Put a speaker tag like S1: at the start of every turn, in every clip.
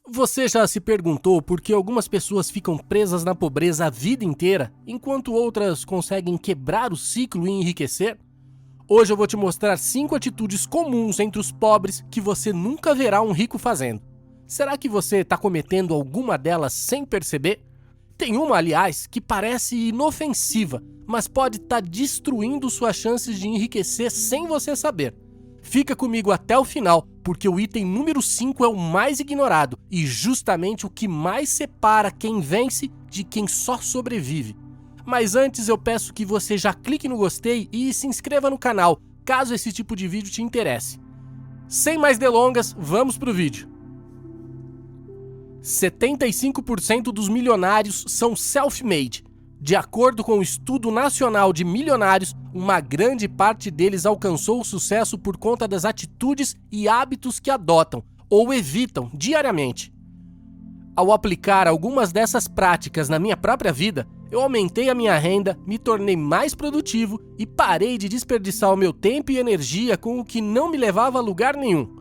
S1: Você já se perguntou por que algumas pessoas ficam presas na pobreza a vida inteira, enquanto outras conseguem quebrar o ciclo e enriquecer? Hoje eu vou te mostrar 5 atitudes comuns entre os pobres que você nunca verá um rico fazendo. Será que você está cometendo alguma delas sem perceber? Tem uma, aliás, que parece inofensiva, mas pode estar destruindo suas chances de enriquecer sem você saber. Fica comigo até o final, porque o item número 5 é o mais ignorado e justamente o que mais separa quem vence de quem só sobrevive. Mas antes eu peço que você já clique no gostei e se inscreva no canal, caso esse tipo de vídeo te interesse. Sem mais delongas, vamos pro vídeo. 75% dos milionários são self-made. De acordo com o Estudo Nacional de Milionários, uma grande parte deles alcançou o sucesso por conta das atitudes e hábitos que adotam ou evitam diariamente. Ao aplicar algumas dessas práticas na minha própria vida, eu aumentei a minha renda, me tornei mais produtivo e parei de desperdiçar o meu tempo e energia com o que não me levava a lugar nenhum.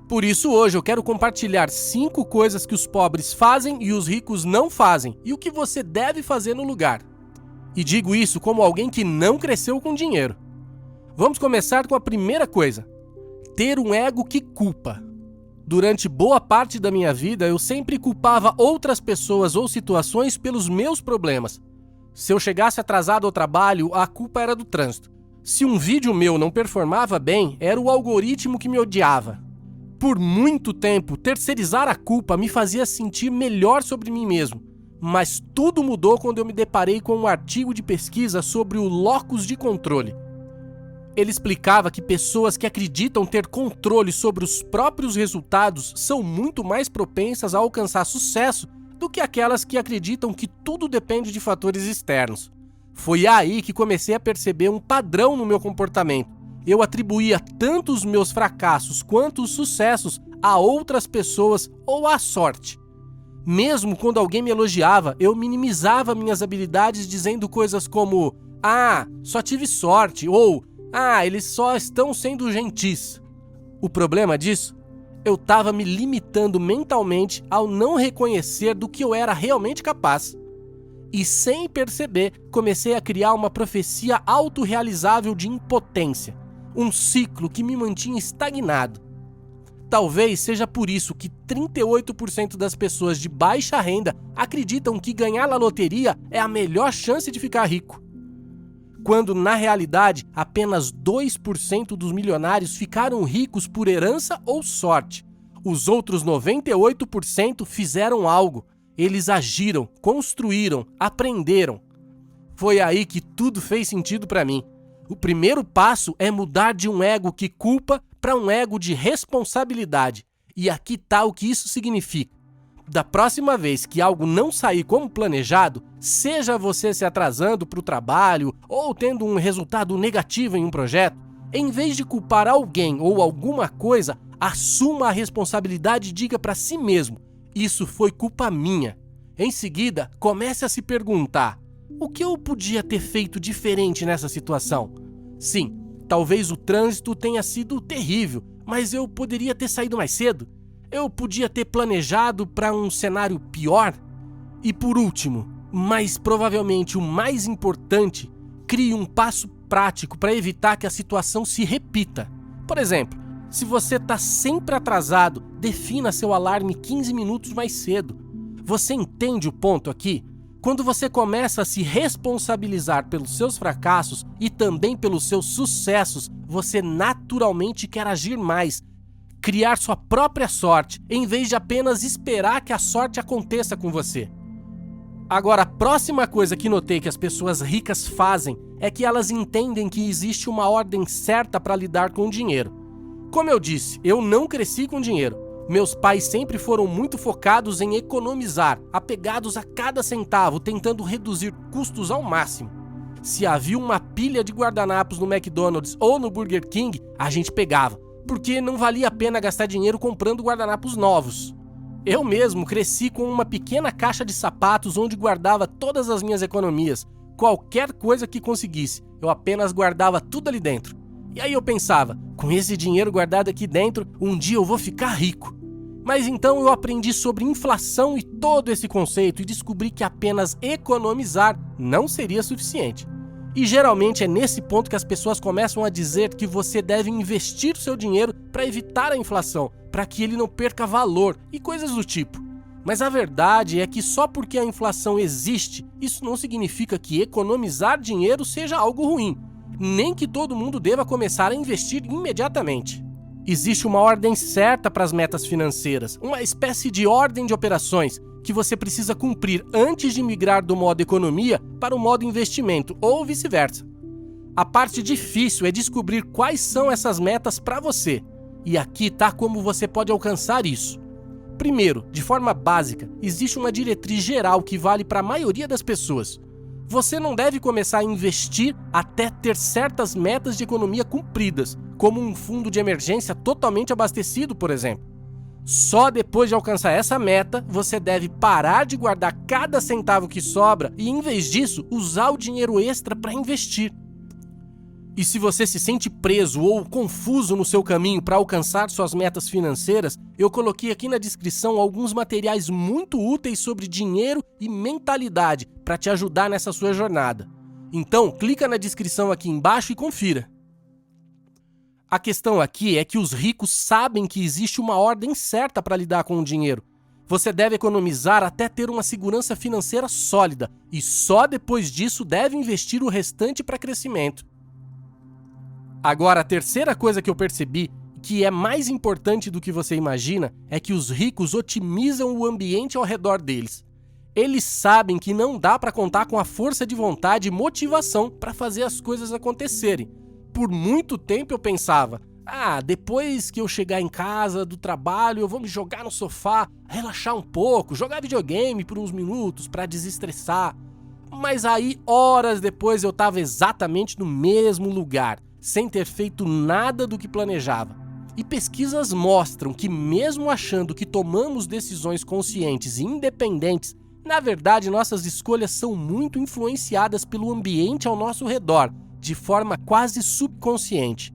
S1: Por isso hoje eu quero compartilhar 5 coisas que os pobres fazem e os ricos não fazem e o que você deve fazer no lugar. E digo isso como alguém que não cresceu com dinheiro. Vamos começar com a primeira coisa: ter um ego que culpa. Durante boa parte da minha vida eu sempre culpava outras pessoas ou situações pelos meus problemas. Se eu chegasse atrasado ao trabalho, a culpa era do trânsito. Se um vídeo meu não performava bem, era o algoritmo que me odiava. Por muito tempo, terceirizar a culpa me fazia sentir melhor sobre mim mesmo. Mas tudo mudou quando eu me deparei com um artigo de pesquisa sobre o locus de controle. Ele explicava que pessoas que acreditam ter controle sobre os próprios resultados são muito mais propensas a alcançar sucesso do que aquelas que acreditam que tudo depende de fatores externos. Foi aí que comecei a perceber um padrão no meu comportamento. Eu atribuía tanto os meus fracassos quanto os sucessos a outras pessoas ou à sorte. Mesmo quando alguém me elogiava, eu minimizava minhas habilidades dizendo coisas como "Ah, só tive sorte" ou "Ah, eles só estão sendo gentis". O problema disso? Eu estava me limitando mentalmente ao não reconhecer do que eu era realmente capaz. E sem perceber, comecei a criar uma profecia autorrealizável de impotência. Um ciclo que me mantinha estagnado. Talvez seja por isso que 38% das pessoas de baixa renda acreditam que ganhar na loteria é a melhor chance de ficar rico. Quando, na realidade, apenas 2% dos milionários ficaram ricos por herança ou sorte. Os outros 98% fizeram algo. Eles agiram, construíram, aprenderam. Foi aí que tudo fez sentido para mim. O primeiro passo é mudar de um ego que culpa para um ego de responsabilidade. E aqui está o que isso significa. Da próxima vez que algo não sair como planejado, seja você se atrasando para o trabalho ou tendo um resultado negativo em um projeto, em vez de culpar alguém ou alguma coisa, assuma a responsabilidade e diga para si mesmo: isso foi culpa minha. Em seguida, comece a se perguntar: o que eu podia ter feito diferente nessa situação? Sim, talvez o trânsito tenha sido terrível, mas eu poderia ter saído mais cedo. Eu podia ter planejado para um cenário pior. E por último, mas provavelmente o mais importante, crie um passo prático para evitar que a situação se repita. Por exemplo, se você está sempre atrasado, defina seu alarme 15 minutos mais cedo. Você entende o ponto aqui? Quando você começa a se responsabilizar pelos seus fracassos e também pelos seus sucessos, você naturalmente quer agir mais, criar sua própria sorte, em vez de apenas esperar que a sorte aconteça com você. Agora, a próxima coisa que notei que as pessoas ricas fazem é que elas entendem que existe uma ordem certa para lidar com o dinheiro. Como eu disse, eu não cresci com dinheiro. Meus pais sempre foram muito focados em economizar, apegados a cada centavo, tentando reduzir custos ao máximo. Se havia uma pilha de guardanapos no McDonald's ou no Burger King, a gente pegava, porque não valia a pena gastar dinheiro comprando guardanapos novos. Eu mesmo cresci com uma pequena caixa de sapatos onde guardava todas as minhas economias. Qualquer coisa que conseguisse, eu apenas guardava tudo ali dentro. E aí eu pensava, com esse dinheiro guardado aqui dentro, um dia eu vou ficar rico. Mas então eu aprendi sobre inflação e todo esse conceito e descobri que apenas economizar não seria suficiente. E geralmente é nesse ponto que as pessoas começam a dizer que você deve investir seu dinheiro para evitar a inflação, para que ele não perca valor e coisas do tipo. Mas a verdade é que só porque a inflação existe, isso não significa que economizar dinheiro seja algo ruim, nem que todo mundo deva começar a investir imediatamente. Existe uma ordem certa para as metas financeiras, uma espécie de ordem de operações que você precisa cumprir antes de migrar do modo economia para o modo investimento, ou vice-versa. A parte difícil é descobrir quais são essas metas para você, e aqui está como você pode alcançar isso. Primeiro, de forma básica, existe uma diretriz geral que vale para a maioria das pessoas. Você não deve começar a investir até ter certas metas de economia cumpridas, como um fundo de emergência totalmente abastecido, por exemplo. Só depois de alcançar essa meta, você deve parar de guardar cada centavo que sobra e, em vez disso, usar o dinheiro extra para investir. E se você se sente preso ou confuso no seu caminho para alcançar suas metas financeiras, eu coloquei aqui na descrição alguns materiais muito úteis sobre dinheiro e mentalidade para te ajudar nessa sua jornada. Então, clica na descrição aqui embaixo e confira. A questão aqui é que os ricos sabem que existe uma ordem certa para lidar com o dinheiro. Você deve economizar até ter uma segurança financeira sólida e só depois disso deve investir o restante para crescimento. Agora, a terceira coisa que eu percebi, que é mais importante do que você imagina, é que os ricos otimizam o ambiente ao redor deles. Eles sabem que não dá para contar com a força de vontade e motivação para fazer as coisas acontecerem. Por muito tempo eu pensava, depois que eu chegar em casa do trabalho, eu vou me jogar no sofá, relaxar um pouco, jogar videogame por uns minutos para desestressar. Mas aí, horas depois, eu estava exatamente no mesmo lugar, sem ter feito nada do que planejava. E pesquisas mostram que mesmo achando que tomamos decisões conscientes e independentes, na verdade nossas escolhas são muito influenciadas pelo ambiente ao nosso redor, de forma quase subconsciente.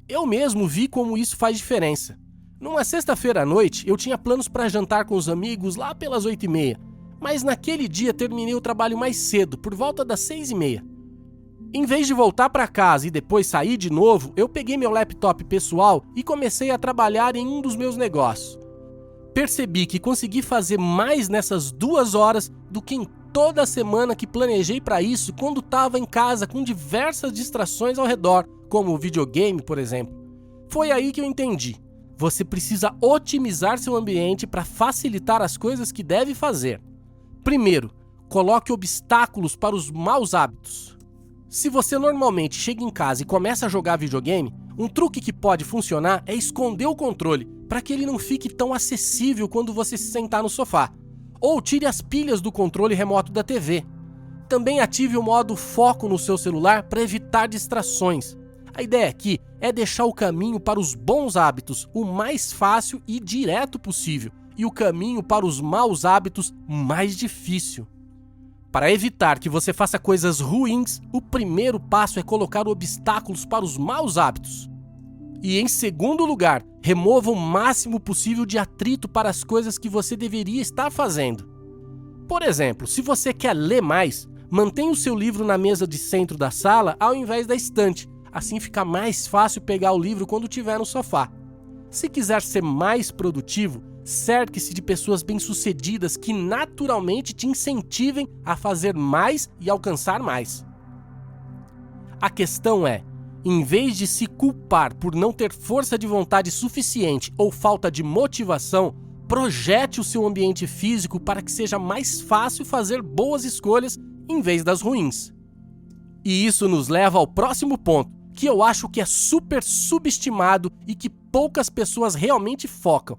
S1: Eu mesmo vi como isso faz diferença. Numa sexta-feira à noite, eu tinha planos para jantar com os amigos lá pelas 8h30, mas naquele dia terminei o trabalho mais cedo, por volta das 6h30. Em vez de voltar para casa e depois sair de novo, eu peguei meu laptop pessoal e comecei a trabalhar em um dos meus negócios. Percebi que consegui fazer mais nessas 2 horas do que em toda a semana que planejei para isso quando estava em casa com diversas distrações ao redor, como o videogame, por exemplo. Foi aí que eu entendi. Você precisa otimizar seu ambiente para facilitar as coisas que deve fazer. Primeiro, coloque obstáculos para os maus hábitos. Se você normalmente chega em casa e começa a jogar videogame, um truque que pode funcionar é esconder o controle, para que ele não fique tão acessível quando você se sentar no sofá. Ou tire as pilhas do controle remoto da TV. Também ative o modo foco no seu celular para evitar distrações. A ideia aqui é deixar o caminho para os bons hábitos o mais fácil e direto possível, e o caminho para os maus hábitos mais difícil. Para evitar que você faça coisas ruins, o primeiro passo é colocar obstáculos para os maus hábitos. E em segundo lugar, remova o máximo possível de atrito para as coisas que você deveria estar fazendo. Por exemplo, se você quer ler mais, mantenha o seu livro na mesa de centro da sala ao invés da estante, assim fica mais fácil pegar o livro quando estiver no sofá. Se quiser ser mais produtivo, cerque-se de pessoas bem-sucedidas que naturalmente te incentivem a fazer mais e alcançar mais. A questão é, em vez de se culpar por não ter força de vontade suficiente ou falta de motivação, projete o seu ambiente físico para que seja mais fácil fazer boas escolhas em vez das ruins. E isso nos leva ao próximo ponto, que eu acho que é super subestimado e que poucas pessoas realmente focam.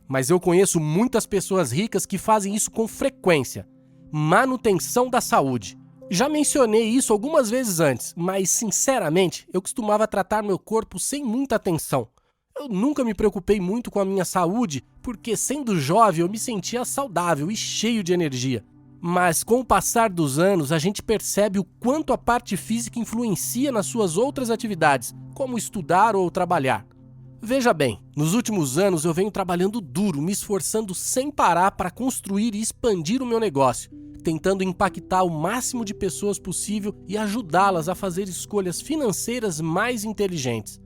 S1: Mas eu conheço muitas pessoas ricas que fazem isso com frequência. Manutenção da saúde. Já mencionei isso algumas vezes antes, mas sinceramente eu costumava tratar meu corpo sem muita atenção. Eu nunca me preocupei muito com a minha saúde, porque sendo jovem eu me sentia saudável e cheio de energia. Mas com o passar dos anos a gente percebe o quanto a parte física influencia nas suas outras atividades, como estudar ou trabalhar. Veja bem, nos últimos anos eu venho trabalhando duro, me esforçando sem parar para construir e expandir o meu negócio, tentando impactar o máximo de pessoas possível e ajudá-las a fazer escolhas financeiras mais inteligentes.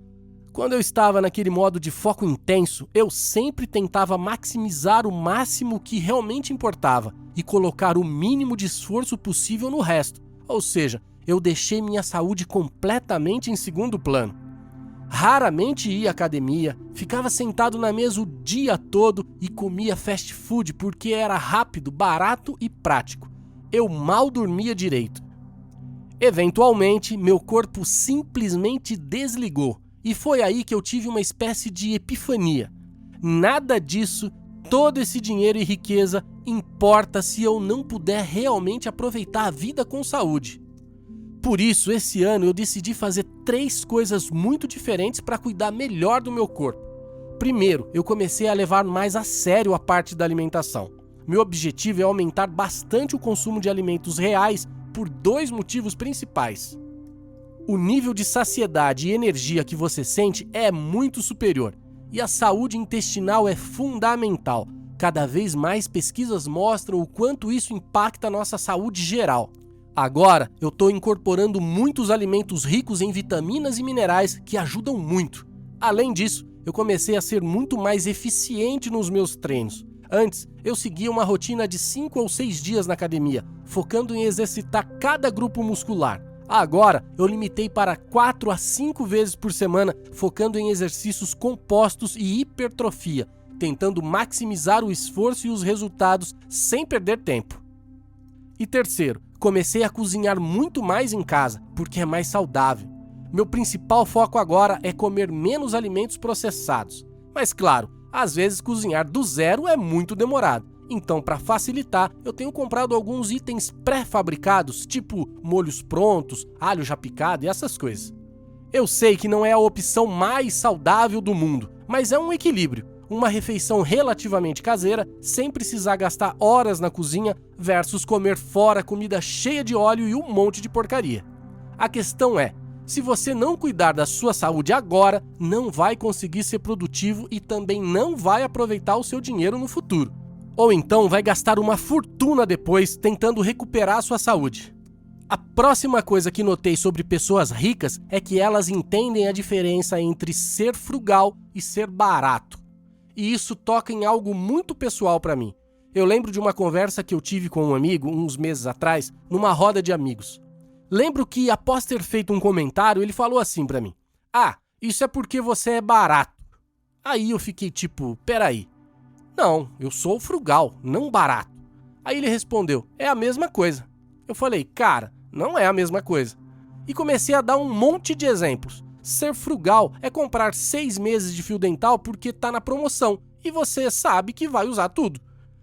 S1: Quando eu estava naquele modo de foco intenso, eu sempre tentava maximizar o máximo que realmente importava e colocar o mínimo de esforço possível no resto, ou seja, eu deixei minha saúde completamente em segundo plano. Raramente ia à academia, ficava sentado na mesa o dia todo e comia fast food porque era rápido, barato e prático. Eu mal dormia direito. Eventualmente, meu corpo simplesmente desligou e foi aí que eu tive uma espécie de epifania. Nada disso, todo esse dinheiro e riqueza importa se eu não puder realmente aproveitar a vida com saúde. Por isso, esse ano eu decidi fazer 3 coisas muito diferentes para cuidar melhor do meu corpo. Primeiro, eu comecei a levar mais a sério a parte da alimentação. Meu objetivo é aumentar bastante o consumo de alimentos reais por 2 motivos principais. O nível de saciedade e energia que você sente é muito superior, e a saúde intestinal é fundamental. Cada vez mais pesquisas mostram o quanto isso impacta a nossa saúde geral. Agora, eu estou incorporando muitos alimentos ricos em vitaminas e minerais que ajudam muito. Além disso, eu comecei a ser muito mais eficiente nos meus treinos. Antes, eu seguia uma rotina de 5 ou 6 dias na academia, focando em exercitar cada grupo muscular. Agora, eu limitei para 4 a 5 vezes por semana, focando em exercícios compostos e hipertrofia, tentando maximizar o esforço e os resultados sem perder tempo. E terceiro, comecei a cozinhar muito mais em casa, porque é mais saudável. Meu principal foco agora é comer menos alimentos processados. Mas claro, às vezes cozinhar do zero é muito demorado. Então, para facilitar, eu tenho comprado alguns itens pré-fabricados, tipo molhos prontos, alho já picado e essas coisas. Eu sei que não é a opção mais saudável do mundo, mas é um equilíbrio. Uma refeição relativamente caseira, sem precisar gastar horas na cozinha, versus comer fora comida cheia de óleo e um monte de porcaria. A questão é, se você não cuidar da sua saúde agora, não vai conseguir ser produtivo e também não vai aproveitar o seu dinheiro no futuro. Ou então vai gastar uma fortuna depois tentando recuperar a sua saúde. A próxima coisa que notei sobre pessoas ricas é que elas entendem a diferença entre ser frugal e ser barato. E isso toca em algo muito pessoal para mim. Eu lembro de uma conversa que eu tive com um amigo uns meses atrás, numa roda de amigos. Lembro que, após ter feito um comentário, ele falou assim para mim: "Ah, isso é porque você é barato." Aí eu fiquei tipo, peraí. Não, eu sou frugal, não barato. Aí ele respondeu, é a mesma coisa. Eu falei, cara, não é a mesma coisa. E comecei a dar um monte de exemplos. Ser frugal é comprar 6 meses de fio dental porque tá na promoção e você sabe que vai usar tudo.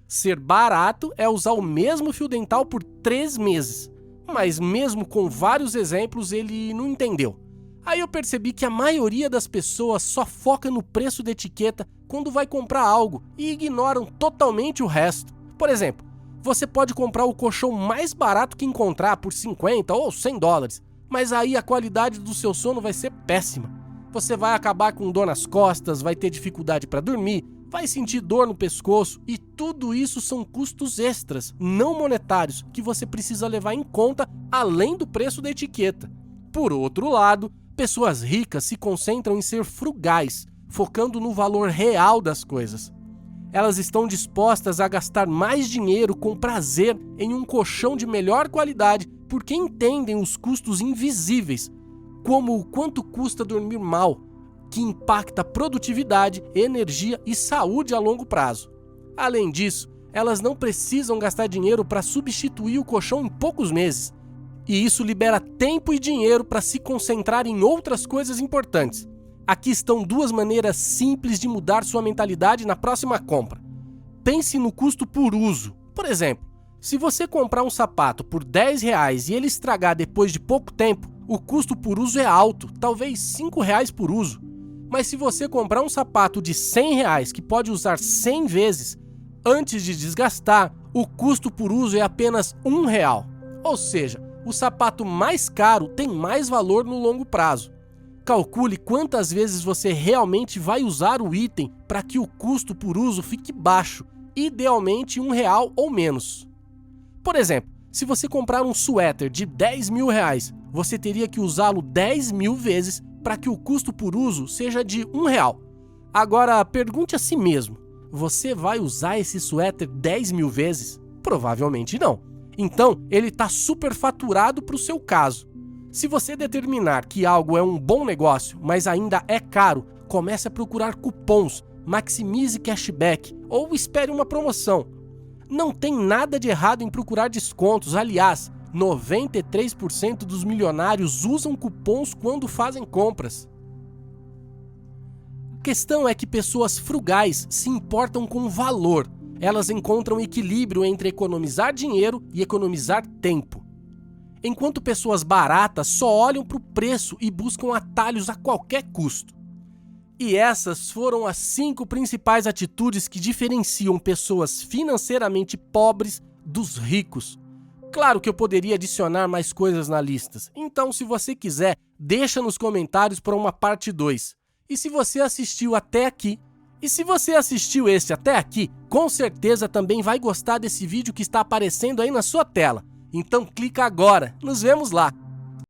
S1: Ser barato é usar o mesmo fio dental por 3 meses. Mas mesmo com vários exemplos, ele não entendeu. Aí eu percebi que a maioria das pessoas só foca no preço da etiqueta quando vai comprar algo e ignoram totalmente o resto. Por exemplo, você pode comprar o colchão mais barato que encontrar por 50 ou 100 dólares, mas aí a qualidade do seu sono vai ser péssima. Você vai acabar com dor nas costas, vai ter dificuldade para dormir, vai sentir dor no pescoço e tudo isso são custos extras, não monetários, que você precisa levar em conta além do preço da etiqueta. Por outro lado, pessoas ricas se concentram em ser frugais, focando no valor real das coisas. Elas estão dispostas a gastar mais dinheiro com prazer em um colchão de melhor qualidade porque entendem os custos invisíveis, como o quanto custa dormir mal, que impacta produtividade, energia e saúde a longo prazo. Além disso, elas não precisam gastar dinheiro para substituir o colchão em poucos meses. E isso libera tempo e dinheiro para se concentrar em outras coisas importantes. Aqui estão 2 maneiras simples de mudar sua mentalidade na próxima compra. Pense no custo por uso. Por exemplo, se você comprar um sapato por R$10 e ele estragar depois de pouco tempo, o custo por uso é alto, talvez R$5 por uso. Mas se você comprar um sapato de R$100 que pode usar 100 vezes, antes de desgastar, o custo por uso é apenas R$1. Ou seja, o sapato mais caro tem mais valor no longo prazo. Calcule quantas vezes você realmente vai usar o item para que o custo por uso fique baixo, idealmente R$1 ou menos. Por exemplo, se você comprar um suéter de R$10.000, você teria que usá-lo 10.000 vezes para que o custo por uso seja de R$1. Agora, pergunte a si mesmo, você vai usar esse suéter 10.000 vezes? Provavelmente não. Então, ele está superfaturado para o seu caso. Se você determinar que algo é um bom negócio, mas ainda é caro, comece a procurar cupons, maximize cashback ou espere uma promoção. Não tem nada de errado em procurar descontos. Aliás, 93% dos milionários usam cupons quando fazem compras. A questão é que pessoas frugais se importam com valor. Elas encontram equilíbrio entre economizar dinheiro e economizar tempo. Enquanto pessoas baratas só olham para o preço e buscam atalhos a qualquer custo. E essas foram as 5 principais atitudes que diferenciam pessoas financeiramente pobres dos ricos. Claro que eu poderia adicionar mais coisas na lista, então se você quiser, deixa nos comentários para uma parte 2. E se você assistiu até aqui, com certeza também vai gostar desse vídeo que está aparecendo aí na sua tela. Então clica agora, nos vemos lá!